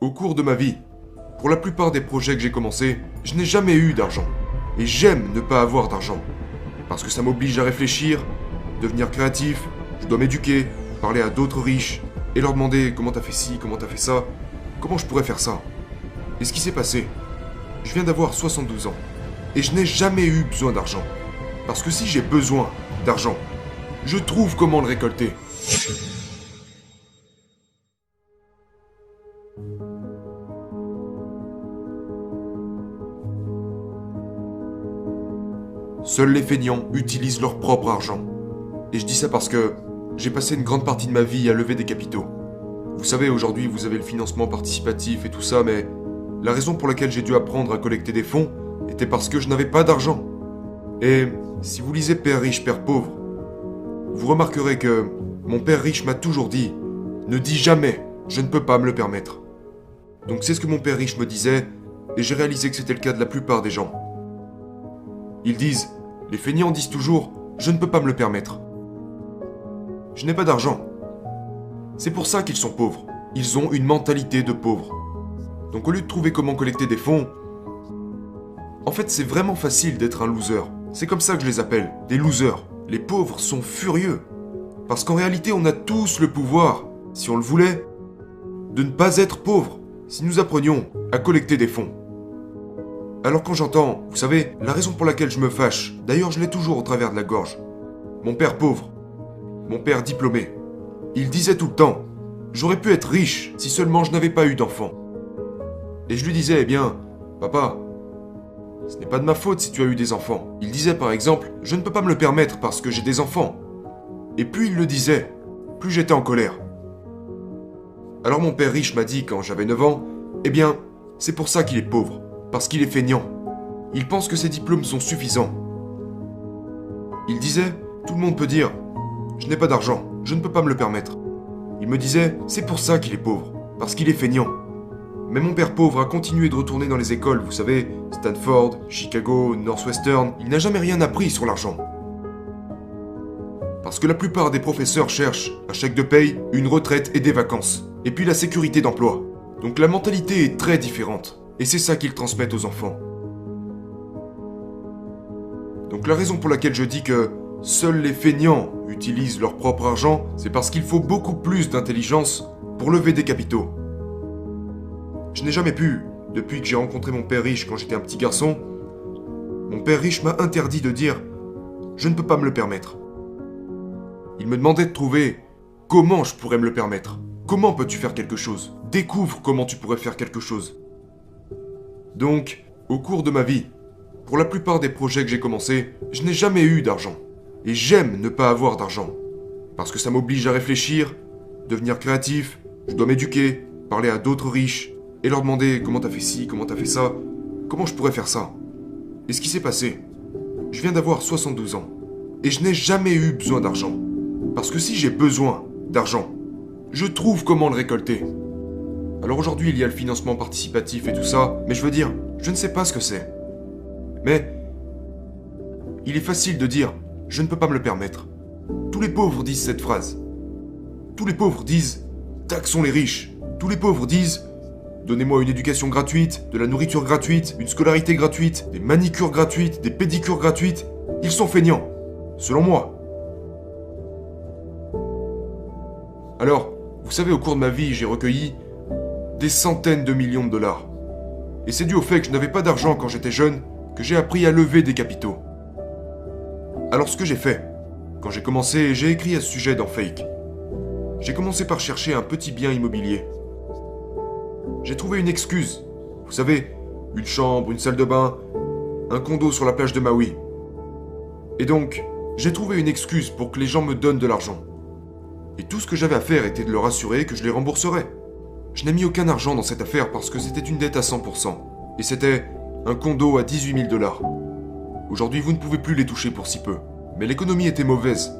Au cours de ma vie, pour la plupart des projets que j'ai commencés, je n'ai jamais eu d'argent. Et j'aime ne pas avoir d'argent. Parce que ça m'oblige à réfléchir, devenir créatif, je dois m'éduquer, parler à d'autres riches, et leur demander comment t'as fait ci, comment t'as fait ça, comment je pourrais faire ça. Et ce qui s'est passé, je viens d'avoir 72 ans, et je n'ai jamais eu besoin d'argent. Parce que si j'ai besoin d'argent, je trouve comment le récolter. Seuls les feignants utilisent leur propre argent. Et je dis ça parce que j'ai passé une grande partie de ma vie à lever des capitaux. Vous savez, aujourd'hui, vous avez le financement participatif et tout ça, mais la raison pour laquelle j'ai dû apprendre à collecter des fonds était parce que je n'avais pas d'argent. Et si vous lisez Père riche, Père pauvre, vous remarquerez que mon père riche m'a toujours dit « Ne dis jamais, je ne peux pas me le permettre ». Donc c'est ce que mon père riche me disait, et j'ai réalisé que c'était le cas de la plupart des gens. Ils disent, les feignants disent toujours « Je ne peux pas me le permettre ». Je n'ai pas d'argent. C'est pour ça qu'ils sont pauvres. Ils ont une mentalité de pauvres. Donc au lieu de trouver comment collecter des fonds, en fait c'est vraiment facile d'être un loser. C'est comme ça que je les appelle, des losers. Les pauvres sont furieux. Parce qu'en réalité on a tous le pouvoir, si on le voulait, de ne pas être pauvres, si nous apprenions à collecter des fonds. Alors quand j'entends, vous savez, la raison pour laquelle je me fâche, d'ailleurs je l'ai toujours au travers de la gorge, mon père pauvre, mon père diplômé, il disait tout le temps, j'aurais pu être riche si seulement je n'avais pas eu d'enfants. Et je lui disais, eh bien, papa, ce n'est pas de ma faute si tu as eu des enfants. Il disait par exemple, je ne peux pas me le permettre parce que j'ai des enfants. Et plus il le disait, plus j'étais en colère. Alors mon père riche m'a dit quand j'avais 9 ans, eh bien, c'est pour ça qu'il est pauvre. Parce qu'il est feignant. Il pense que ses diplômes sont suffisants. Il disait, tout le monde peut dire, je n'ai pas d'argent, je ne peux pas me le permettre. Il me disait, c'est pour ça qu'il est pauvre, parce qu'il est feignant. Mais mon père pauvre a continué de retourner dans les écoles, vous savez, Stanford, Chicago, Northwestern, il n'a jamais rien appris sur l'argent. Parce que la plupart des professeurs cherchent, à chèque de paye, une retraite et des vacances. Et puis la sécurité d'emploi. Donc la mentalité est très différente. Et c'est ça qu'ils transmettent aux enfants. Donc la raison pour laquelle je dis que seuls les feignants utilisent leur propre argent, c'est parce qu'il faut beaucoup plus d'intelligence pour lever des capitaux. Je n'ai jamais pu, depuis que j'ai rencontré mon père riche quand j'étais un petit garçon, mon père riche m'a interdit de dire « Je ne peux pas me le permettre ». Il me demandait de trouver comment je pourrais me le permettre. Comment peux-tu faire quelque chose? Découvre comment tu pourrais faire quelque chose. Donc, au cours de ma vie, pour la plupart des projets que j'ai commencés, je n'ai jamais eu d'argent. Et j'aime ne pas avoir d'argent. Parce que ça m'oblige à réfléchir, devenir créatif, je dois m'éduquer, parler à d'autres riches, et leur demander comment t'as fait ci, comment t'as fait ça, comment je pourrais faire ça. Et ce qui s'est passé, je viens d'avoir 72 ans, et je n'ai jamais eu besoin d'argent. Parce que si j'ai besoin d'argent, je trouve comment le récolter. Alors aujourd'hui, il y a le financement participatif et tout ça, mais je veux dire, je ne sais pas ce que c'est. Mais il est facile de dire « je ne peux pas me le permettre ». Tous les pauvres disent cette phrase. Tous les pauvres disent « taxons les riches ». Tous les pauvres disent « donnez-moi une éducation gratuite, de la nourriture gratuite, une scolarité gratuite, des manicures gratuites, des pédicures gratuites ». Ils sont feignants, selon moi. Alors, vous savez, au cours de ma vie, j'ai recueilli des centaines de millions de dollars. Et c'est dû au fait que je n'avais pas d'argent quand j'étais jeune que j'ai appris à lever des capitaux. Alors ce que j'ai fait, quand j'ai commencé, j'ai écrit à ce sujet dans Fake. J'ai commencé par chercher un petit bien immobilier. J'ai trouvé une excuse. Vous savez, une chambre, une salle de bain, un condo sur la plage de Maui. Et donc, j'ai trouvé une excuse pour que les gens me donnent de l'argent. Et tout ce que j'avais à faire était de leur assurer que je les rembourserais. Je n'ai mis aucun argent dans cette affaire parce que c'était une dette à 100%. Et c'était un condo à 18 000 dollars. Aujourd'hui, vous ne pouvez plus les toucher pour si peu. Mais l'économie était mauvaise.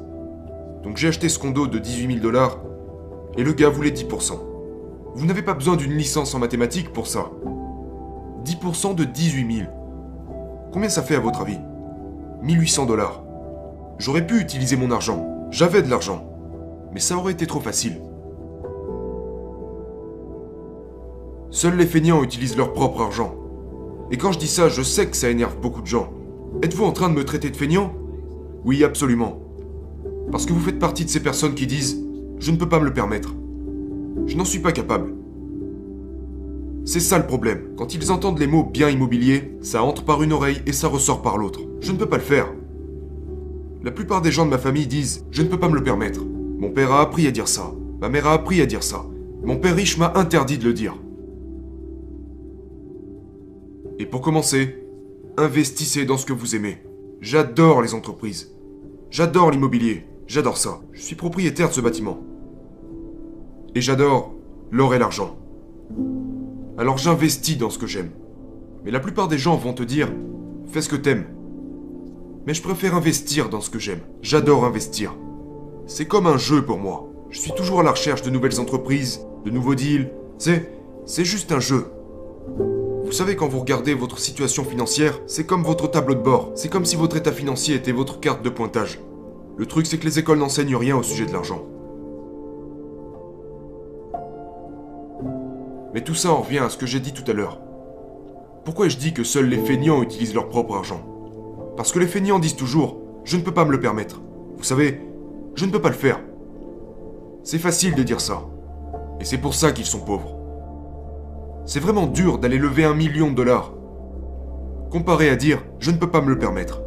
Donc j'ai acheté ce condo de 18 000 dollars et le gars voulait 10%. Vous n'avez pas besoin d'une licence en mathématiques pour ça. 10% de 18 000. Combien ça fait à votre avis? 1800 dollars. J'aurais pu utiliser mon argent. J'avais de l'argent. Mais ça aurait été trop facile. Seuls les feignants utilisent leur propre argent. Et quand je dis ça, je sais que ça énerve beaucoup de gens. Êtes-vous en train de me traiter de feignant? Oui, absolument. Parce que vous faites partie de ces personnes qui disent « Je ne peux pas me le permettre. Je n'en suis pas capable. » C'est ça le problème. Quand ils entendent les mots « bien immobilier », ça entre par une oreille et ça ressort par l'autre. Je ne peux pas le faire. La plupart des gens de ma famille disent « Je ne peux pas me le permettre. Mon père a appris à dire ça. Ma mère a appris à dire ça. Mon père riche m'a interdit de le dire. » Et pour commencer, investissez dans ce que vous aimez. J'adore les entreprises. J'adore l'immobilier. J'adore ça. Je suis propriétaire de ce bâtiment. Et j'adore l'or et l'argent. Alors j'investis dans ce que j'aime. Mais la plupart des gens vont te dire « Fais ce que t'aimes. » Mais je préfère investir dans ce que j'aime. J'adore investir. C'est comme un jeu pour moi. Je suis toujours à la recherche de nouvelles entreprises, de nouveaux deals. C'est juste un jeu. Vous savez, quand vous regardez votre situation financière, c'est comme votre tableau de bord. C'est comme si votre état financier était votre carte de pointage. Le truc, c'est que les écoles n'enseignent rien au sujet de l'argent. Mais tout ça en revient à ce que j'ai dit tout à l'heure. Pourquoi je dis que seuls les feignants utilisent leur propre argent? Parce que les feignants disent toujours « Je ne peux pas me le permettre. Vous savez, je ne peux pas le faire. » C'est facile de dire ça. Et c'est pour ça qu'ils sont pauvres. C'est vraiment dur d'aller lever $1 million, comparé à dire « Je ne peux pas me le permettre ».